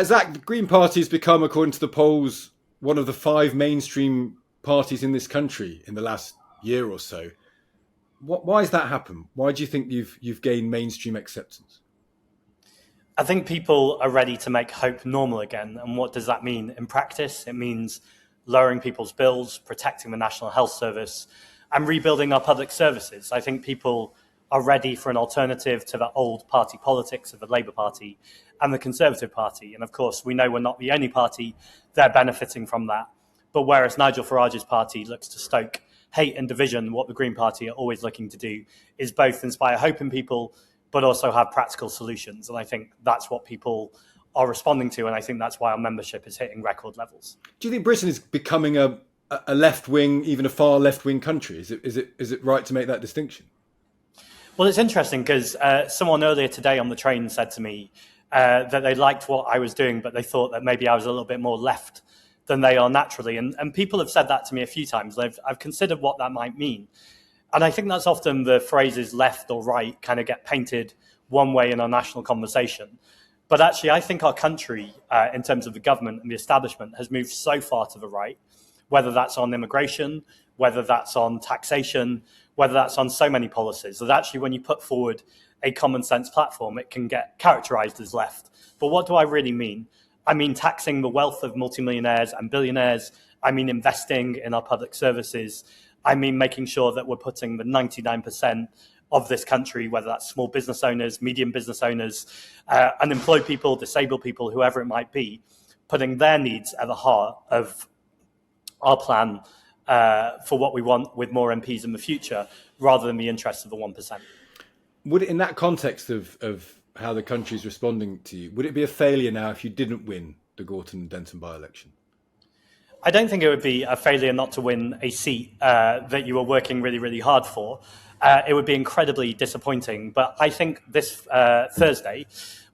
Zach, the Green Party has become, according to the polls, one of the five mainstream parties in this country in the last year or so. Why has that happened? Why do you think you've gained mainstream acceptance? I think people are ready to make hope normal again. And what does that mean in practice? It means lowering people's bills, protecting the National Health Service, and rebuilding our public services. I think people are ready for an alternative to the old party politics of the Labour Party and the Conservative Party. And of course, we know we're not the only party. They're benefiting from that. But whereas Nigel Farage's party looks to stoke hate and division, what the Green Party are always looking to do is both inspire hope in people, but also have practical solutions. And I think that's what people are responding to. And I think that's why our membership is hitting record levels. Do you think Britain is becoming a left wing, even a far left wing country? Is it right to make that distinction? Well, it's interesting because someone earlier today on the train said to me that they liked what I was doing, but they thought that maybe I was a little bit more left than they are naturally. And people have said that to me a few times. I've considered what that might mean. And I think that's often the phrases left or right kind of get painted one way in our national conversation. But actually, I think our country, in terms of the government and the establishment, has moved so far to the right, whether that's on immigration, whether that's on taxation, whether that's on so many policies, that actually when you put forward a common sense platform, it can get characterized as left. But what do I really mean? I mean taxing the wealth of multimillionaires and billionaires. I mean investing in our public services. I mean making sure that we're putting the 99% of this country, whether that's small business owners, medium business owners, unemployed people, disabled people, whoever it might be, putting their needs at the heart of our plan for what we want with more MPs in the future, rather than the interests of the 1%. Would it, in that context of how the country is responding to you, would it be a failure now if you didn't win the Gorton and Denton by-election? I don't think it would be a failure not to win a seat that you were working really, really hard for. It would be incredibly disappointing. But I think this Thursday,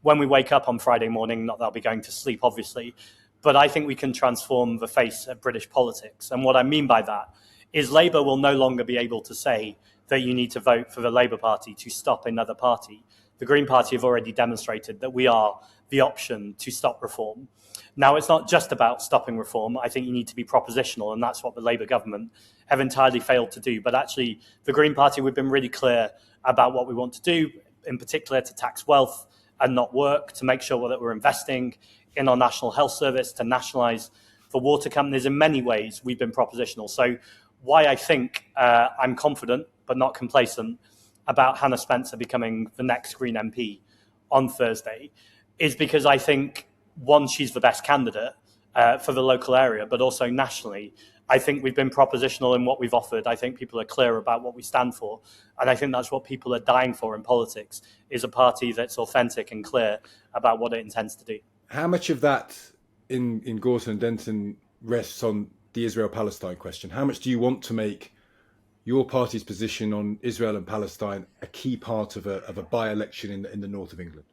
when we wake up on Friday morning, not that I'll be going to sleep, obviously, but I think we can transform the face of British politics. And what I mean by that is Labour will no longer be able to say that you need to vote for the Labour Party to stop another party. The Green Party have already demonstrated that we are the option to stop reform. Now, it's not just about stopping reform. I think you need to be propositional, and that's what the Labour government have entirely failed to do. But actually, the Green Party, we've been really clear about what we want to do, in particular to tax wealth and not work, to make sure that we're investing in our National Health Service, to nationalise the water companies. In many ways, we've been propositional. So why I think I'm confident but not complacent about Hannah Spencer becoming the next Green MP on Thursday is because I think, one, she's the best candidate for the local area, but also nationally. I think we've been propositional in what we've offered. I think people are clear about what we stand for. And I think that's what people are dying for in politics, is a party that's authentic and clear about what it intends to do. How much of that in Gorton and Denton rests on the Israel-Palestine question? How much do you want to make your party's position on Israel and Palestine a key part of a by-election in the north of England?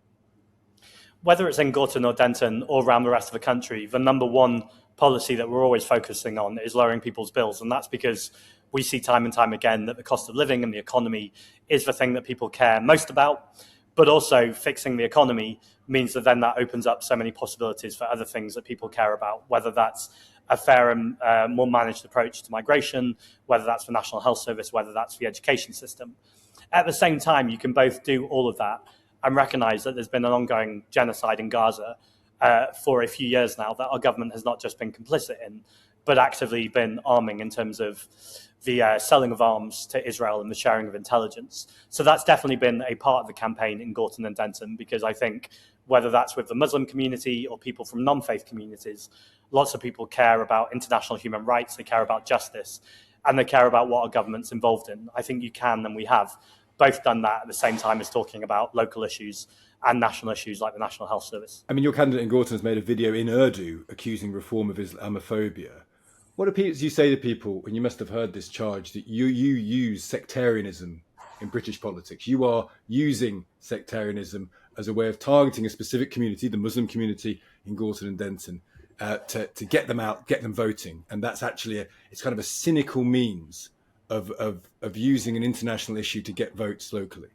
Whether it's in Gorton or Denton or around the rest of the country, the number one policy that we're always focusing on is lowering people's bills. And that's because we see time and time again that the cost of living and the economy is the thing that people care most about. But also fixing the economy means that then that opens up so many possibilities for other things that people care about, whether that's a fair and more managed approach to migration, whether that's the National Health Service, whether that's the education system. At the same time, you can both do all of that and recognise that there's been an ongoing genocide in Gaza for a few years now that our government has not just been complicit in, but actively been arming in terms of the selling of arms to Israel and the sharing of intelligence. So that's definitely been a part of the campaign in Gorton and Denton, because I think whether that's with the Muslim community or people from non-faith communities, lots of people care about international human rights, they care about justice, and they care about what our government's involved in. I think you can, and we have, both done that at the same time as talking about local issues and national issues like the National Health Service. I mean, your candidate in Gorton has made a video in Urdu accusing reform of Islamophobia. What do you say to people, and you must have heard this charge, that you use sectarianism in British politics? You are using sectarianism as a way of targeting a specific community, the Muslim community in Gorton and Denton, to get them out, get them voting. And that's actually it's kind of a cynical means of using an international issue to get votes locally.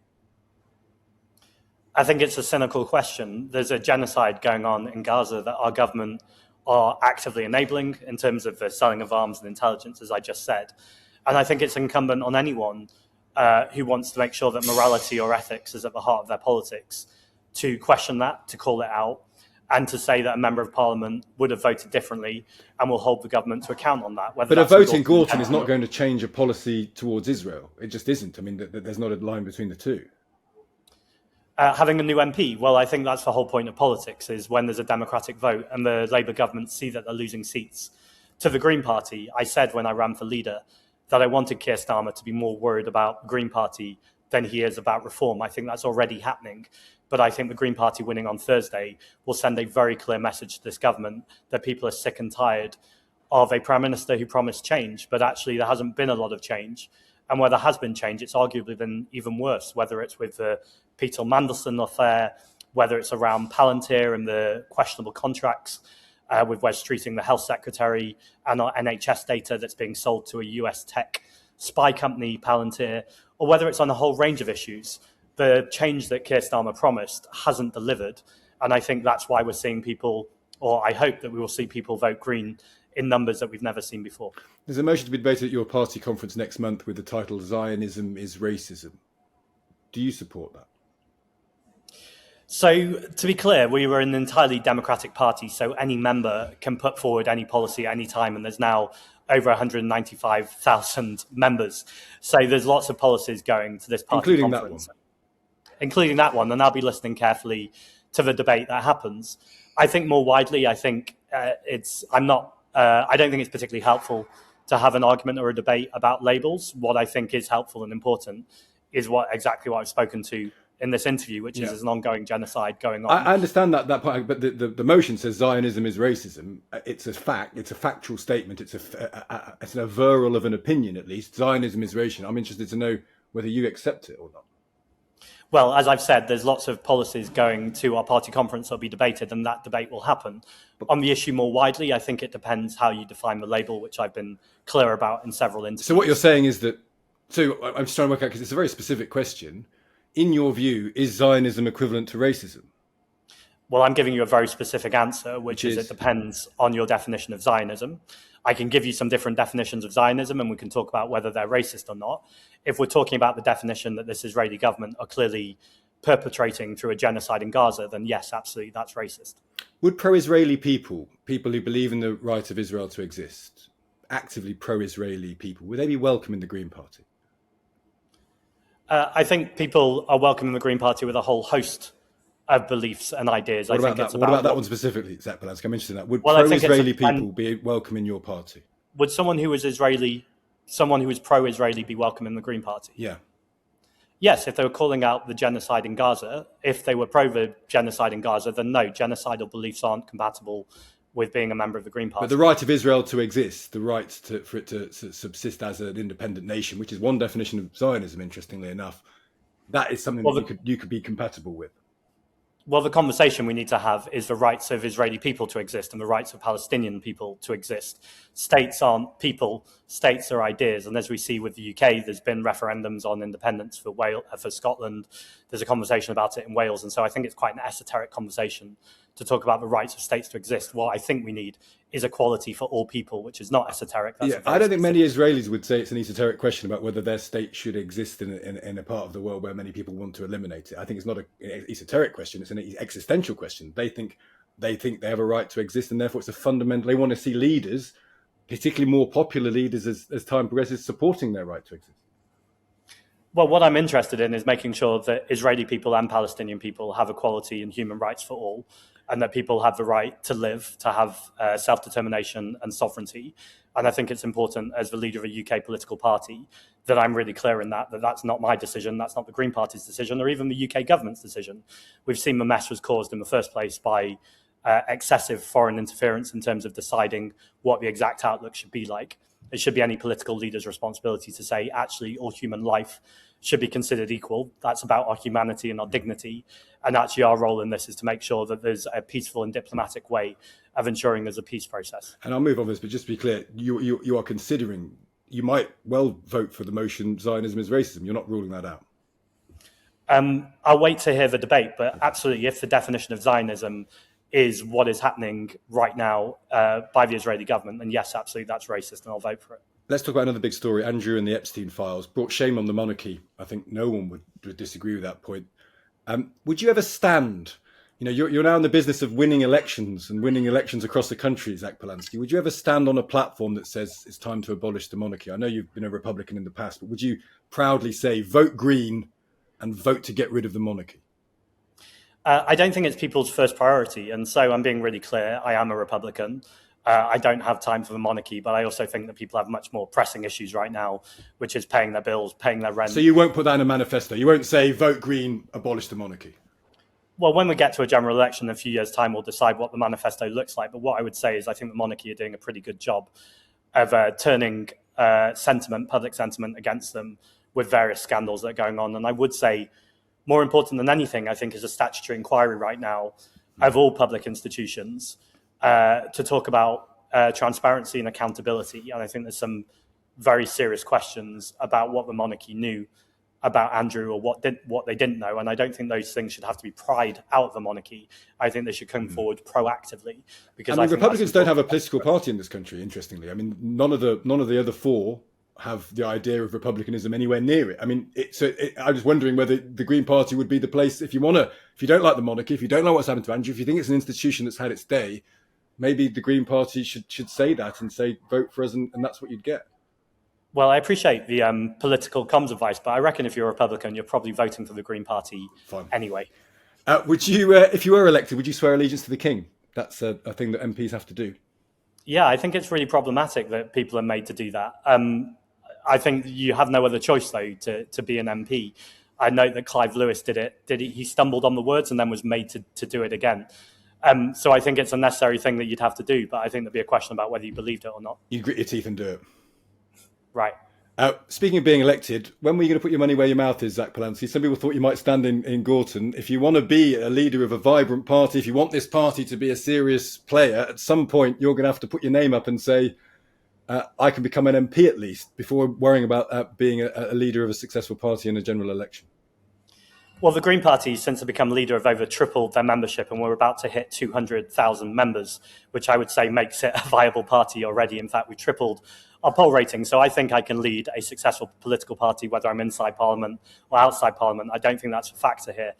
I think it's a cynical question. There's a genocide going on in Gaza that our government are actively enabling in terms of the selling of arms and intelligence, as I just said. And I think it's incumbent on anyone who wants to make sure that morality or ethics is at the heart of their politics to question that, to call it out, and to say that a member of parliament would have voted differently and will hold the government to account on that. But a vote in Gorton is not going to change a policy towards Israel. It just isn't. I mean, there's not a line between the two. Having a new MP, well, I think that's the whole point of politics, is when there's a democratic vote and the Labour government see that they're losing seats to the Green Party. I said when I ran for leader that I wanted Keir Starmer to be more worried about the Green Party than he is about reform. I think that's already happening. But I think the Green Party winning on Thursday will send a very clear message to this government that people are sick and tired of a Prime Minister who promised change, but actually there hasn't been a lot of change. And where there has been change, it's arguably been even worse, whether it's with the Peter Mandelson affair, whether it's around Palantir and the questionable contracts with Wes treating the health secretary and our NHS data that's being sold to a US tech spy company, Palantir, or whether it's on a whole range of issues. The change that Keir Starmer promised hasn't delivered. And I think that's why we're seeing people, or I hope that we will see people vote Green in numbers that we've never seen before. There's a motion to be debated at your party conference next month with the title Zionism is Racism. Do you support that? So, to be clear, we were an entirely democratic party, so any member can put forward any policy at any time, and there's now over 195,000 members. So there's lots of policies going to this party including conference. That one. Including that one, and I'll be listening carefully to the debate that happens. I think more widely, I think I don't think it's particularly helpful to have an argument or a debate about labels. What I think is helpful and important is exactly what I've spoken to in this interview, which is an ongoing genocide going on. I understand that point, but the motion says Zionism is racism. It's a fact. It's a factual statement. It's an avowal of an opinion, at least. Zionism is racism. I'm interested to know whether you accept it or not. Well, as I've said, there's lots of policies going to our party conference that will be debated, and that debate will happen. On the issue more widely, I think it depends how you define the label, which I've been clear about in several interviews. So what you're saying is that, so I'm just trying to work out, because it's a very specific question. In your view, is Zionism equivalent to racism? Well, I'm giving you a very specific answer, which is it depends on your definition of Zionism. I can give you some different definitions of Zionism, and we can talk about whether they're racist or not. If we're talking about the definition that this Israeli government are clearly perpetrating through a genocide in Gaza, then yes, absolutely, that's racist. Would pro-Israeli people who believe in the right of Israel to exist, actively pro-Israeli people, would they be welcome in the Green Party? I think people are welcome in the Green Party with a whole host of beliefs and ideas. What about that one specifically, Zack Polanski? I'm interested in that. Would pro-Israeli people be welcome in your party? Would someone who is pro-Israeli be welcome in the Green Party? Yeah. Yes, if they were calling out the genocide in Gaza. If they were pro the genocide in Gaza, then no, genocidal beliefs aren't compatible with being a member of the Green Party. But the right of Israel to exist, the right for it to subsist as an independent nation, which is one definition of Zionism, interestingly enough, that is something that you could be compatible with. Well, the conversation we need to have is the rights of Israeli people to exist and the rights of Palestinian people to exist. States aren't people, states are ideas. And as we see with the UK, there's been referendums on independence for Scotland. There's a conversation about it in Wales. And so I think it's quite an esoteric conversation to talk about the rights of states to exist. What I think we need is equality for all people, which is not esoteric. I don't think many Israelis would say it's an esoteric question about whether their state should exist in a part of the world where many people want to eliminate it. I think it's not an esoteric question. It's an existential question. They think they have a right to exist, and therefore it's a fundamental. They want to see leaders, particularly more popular leaders as time progresses, supporting their right to exist. Well, what I'm interested in is making sure that Israeli people and Palestinian people have equality and human rights for all, and that people have the right to live, to have self-determination and sovereignty. And I think it's important as the leader of a UK political party that I'm really clear in that that's not my decision, that's not the Green Party's decision, or even the UK government's decision. We've seen the mess was caused in the first place by excessive foreign interference in terms of deciding what the exact outlook should be like. It should be any political leader's responsibility to say, actually, all human life should be considered equal. That's about our humanity and our dignity. And actually our role in this is to make sure that there's a peaceful and diplomatic way of ensuring there's a peace process. And I'll move on this, but just to be clear, you are considering, you might well vote for the motion Zionism is racism. You're not ruling that out. I'll wait to hear the debate, but absolutely, if the definition of Zionism is what is happening right now by the Israeli government, then yes, absolutely, that's racist, and I'll vote for it. Let's talk about another big story. Andrew and the Epstein files brought shame on the monarchy. I think no one would disagree with that point. Would you ever stand? You're now in the business of winning elections and winning elections across the country, Zack Polanski. Would you ever stand on a platform that says it's time to abolish the monarchy? I know you've been a Republican in the past, but would you proudly say vote Green and vote to get rid of the monarchy? I don't think it's people's first priority. And so I'm being really clear. I am a Republican. I don't have time for the monarchy, but I also think that people have much more pressing issues right now, which is paying their bills, paying their rent. So you won't put that in a manifesto? You won't say vote Green, abolish the monarchy? Well, when we get to a general election in a few years' time, we'll decide what the manifesto looks like. But what I would say is I think the monarchy are doing a pretty good job of turning public sentiment against them with various scandals that are going on. And I would say more important than anything, I think, is a statutory inquiry right now of all public institutions to talk about transparency and accountability. And I think there's some very serious questions about what the monarchy knew about Andrew or what they didn't know. And I don't think those things should have to be pried out of the monarchy. I think they should come forward proactively. Because Republicans don't have a political party in this country, interestingly. I mean, none of the other four have the idea of republicanism anywhere near it. I mean, I was wondering whether the Green Party would be the place if you don't like the monarchy, if you don't know what's happened to Andrew, if you think it's an institution that's had its day, maybe the Green Party should say that and say vote for us, and that's what you'd get. Well, I appreciate the political comms advice, but I reckon if you're a Republican, you're probably voting for the Green Party anyway. Would you, if you were elected, would you swear allegiance to the King? That's a thing that MPs have to do. Yeah, I think it's really problematic that people are made to do that. I think you have no other choice, though, to be an MP. I note that Clive Lewis did it. He stumbled on the words and then was made to do it again. So I think it's a necessary thing that you'd have to do, but I think there'd be a question about whether you believed it or not. You'd grit your teeth and do it. Right. Speaking of being elected, when were you going to put your money where your mouth is, Zack Polanski? Some people thought you might stand in Gorton. If you want to be a leader of a vibrant party, if you want this party to be a serious player, at some point you're going to have to put your name up and say, I can become an MP at least, before worrying about being a leader of a successful party in a general election. Well, the Green Party, since they become leader, have over tripled their membership, and we're about to hit 200,000 members, which I would say makes it a viable party already. In fact, we tripled our poll rating. So I think I can lead a successful political party, whether I'm inside Parliament or outside Parliament. I don't think that's a factor here.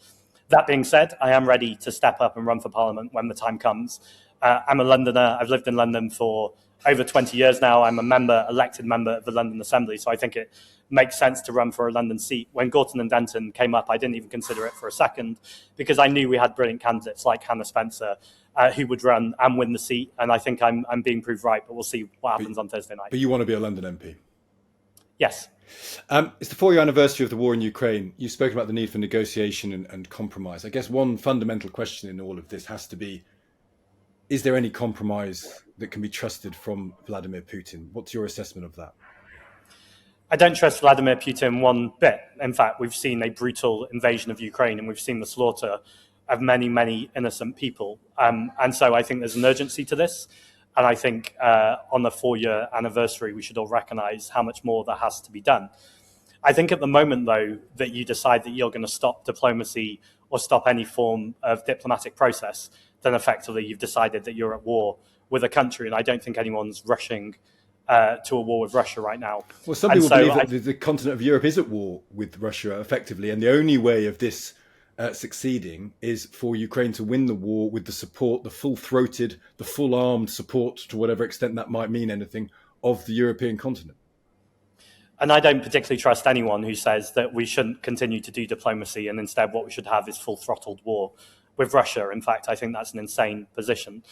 That being said, I am ready to step up and run for Parliament when the time comes. I'm a Londoner. I've lived in London for over 20 years now. I'm elected member of the London Assembly, so I think it makes sense to run for a London seat. When Gorton and Denton came up, I didn't even consider it for a second because I knew we had brilliant candidates like Hannah Spencer who would run and win the seat, and I think I'm being proved right, but we'll see what happens on Thursday night. But you want to be a London MP? Yes. It's the 4-year anniversary of the war in Ukraine. You've spoken about the need for negotiation and compromise. I guess one fundamental question in all of this has to be, is there any compromise that can be trusted from Vladimir Putin? What's your assessment of that? I don't trust Vladimir Putin one bit. In fact, we've seen a brutal invasion of Ukraine and we've seen the slaughter of many, many innocent people. And so I think there's an urgency to this. And I think on the 4-year anniversary, we should all recognize how much more there has to be done. I think at the moment, though, that you decide that you're going to stop diplomacy or stop any form of diplomatic process, then effectively you've decided that you're at war with a country. And I don't think anyone's rushing to a war with Russia right now. Well, some people believe that the continent of Europe is at war with Russia effectively. And the only way of this succeeding is for Ukraine to win the war with the support, the full-throated, the full-armed support, to whatever extent that might mean anything, of the European continent. And I don't particularly trust anyone who says that we shouldn't continue to do diplomacy and instead what we should have is full-throttled war with Russia. In fact, I think that's an insane position.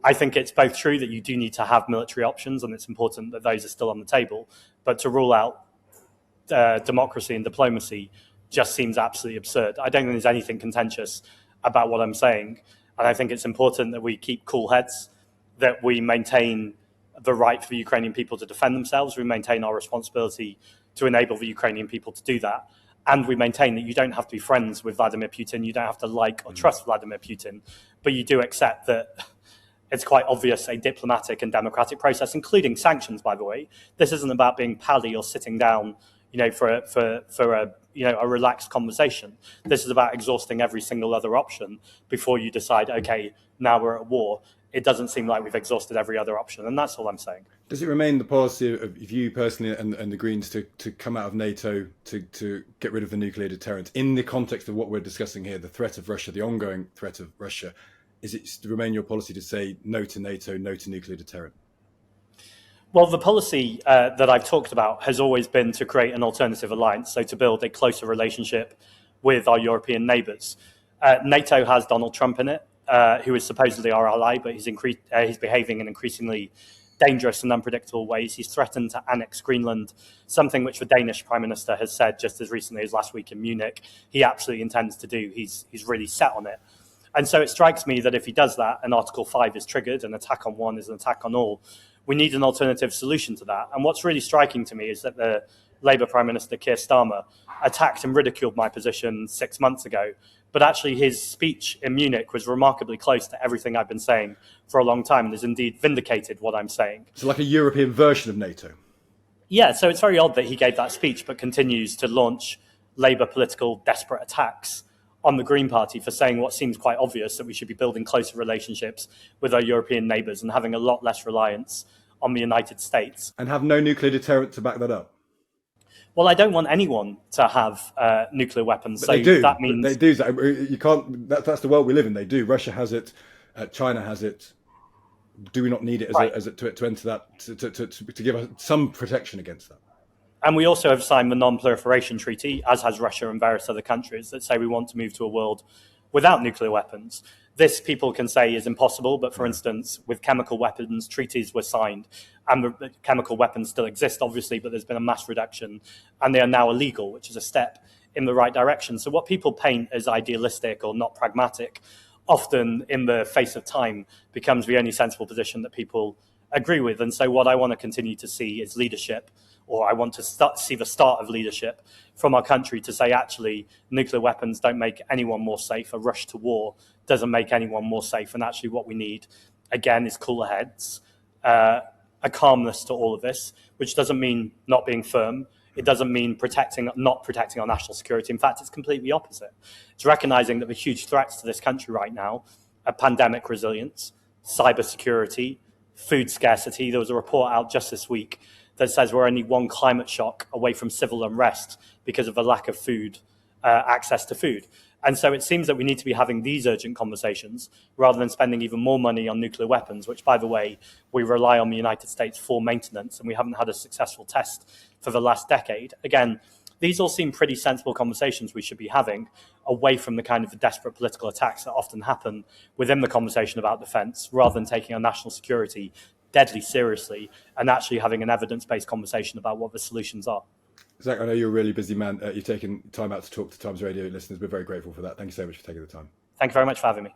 I think it's both true that you do need to have military options and it's important that those are still on the table, but to rule out democracy and diplomacy just seems absolutely absurd. I don't think there's anything contentious about what I'm saying. And I think it's important that we keep cool heads, that we maintain the right for the Ukrainian people to defend themselves. We maintain our responsibility to enable the Ukrainian people to do that. And we maintain that you don't have to be friends with Vladimir Putin. You don't have to like or trust Vladimir Putin, but you do accept that it's quite obvious a diplomatic and democratic process, including sanctions, by the way. This isn't about being pally or sitting down, for a relaxed conversation. This is about exhausting every single other option before you decide, okay, now we're at war. It doesn't seem like we've exhausted every other option, and that's all I'm saying. Does it remain the policy of you personally and the Greens to come out of NATO, to get rid of the nuclear deterrent in the context of what we're discussing here, the threat of Russia, the ongoing threat of Russia? Is it to remain your policy to say no to NATO, no to nuclear deterrent? Well, the policy that I've talked about has always been to create an alternative alliance, so to build a closer relationship with our European neighbours. NATO has Donald Trump in it, who is supposedly our ally, but he's behaving in increasingly dangerous and unpredictable ways. He's threatened to annex Greenland, something which the Danish Prime Minister has said just as recently as last week in Munich he absolutely intends to do. He's really set on it. And so it strikes me that if he does that, and Article 5 is triggered, an attack on one is an attack on all, we need an alternative solution to that. And what's really striking to me is that the Labour Prime Minister Keir Starmer attacked and ridiculed my position 6 months ago, but actually his speech in Munich was remarkably close to everything I've been saying for a long time and has indeed vindicated what I'm saying. So like a European version of NATO? Yeah, so it's very odd that he gave that speech but continues to launch Labour political desperate attacks on the Green Party for saying what seems quite obvious, that we should be building closer relationships with our European neighbours and having a lot less reliance on the United States. And have no nuclear deterrent to back that up? Well, I don't want anyone to have nuclear weapons. But so they do. That means they do. You can't. That's the world we live in. They do. Russia has it. China has it. Do we not need it to enter that to give us some protection against that? And we also have signed the Non-Proliferation Treaty, as has Russia and various other countries, that say we want to move to a world without nuclear weapons. This, people can say, is impossible, but for instance, with chemical weapons, treaties were signed, and the chemical weapons still exist, obviously, but there's been a mass reduction, and they are now illegal, which is a step in the right direction. So what people paint as idealistic or not pragmatic, often in the face of time, becomes the only sensible position that people agree with. And so what I want to continue to see is leadership, or I want to see the start of leadership from our country to say, actually, nuclear weapons don't make anyone more safe. A rush to war doesn't make anyone more safe. And actually what we need, again, is cooler heads, a calmness to all of this, which doesn't mean not being firm. It doesn't mean not protecting our national security. In fact, it's completely opposite. It's recognizing that the huge threats to this country right now are pandemic resilience, cybersecurity, food scarcity. There was a report out just this week that says we're only one climate shock away from civil unrest because of the lack of food, access to food. And so it seems that we need to be having these urgent conversations rather than spending even more money on nuclear weapons, which, by the way, we rely on the United States for maintenance, and we haven't had a successful test for the last decade. Again, these all seem pretty sensible conversations we should be having away from the kind of the desperate political attacks that often happen within the conversation about defence, rather than taking our national security deadly seriously and actually having an evidence-based conversation about what the solutions are. Zack, I know you're a really busy man. You've taken time out to talk to Times Radio listeners. We're very grateful for that. Thank you so much for taking the time. Thank you very much for having me.